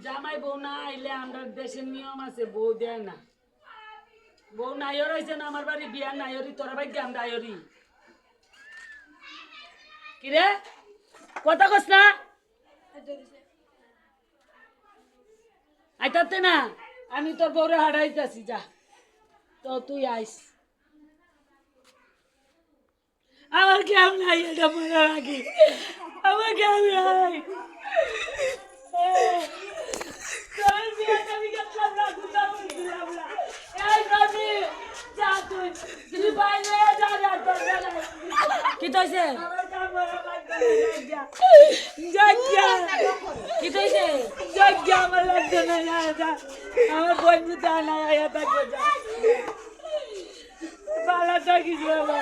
জামাই বউ না আইলে আমরা দেশের নিয়ম আছে বউ দেয় না বউ নাইর হয়েছে না আমার বাড়ি বিয়ার নাইরি তোরা ভাই জ্ঞান নাইরি কিরে কথা কস না আইতাতে না আমি তোর বউরে হারাইতেছি যা তো তুই আইস আমার কেমন নাই এটা মনে রাখি আমার কেমন নাই কি তৈছে কি তৈছে আমার লাগছে না আমার বন্ধু তা নাই আয়া থাকবে পালা থাকিস বাবা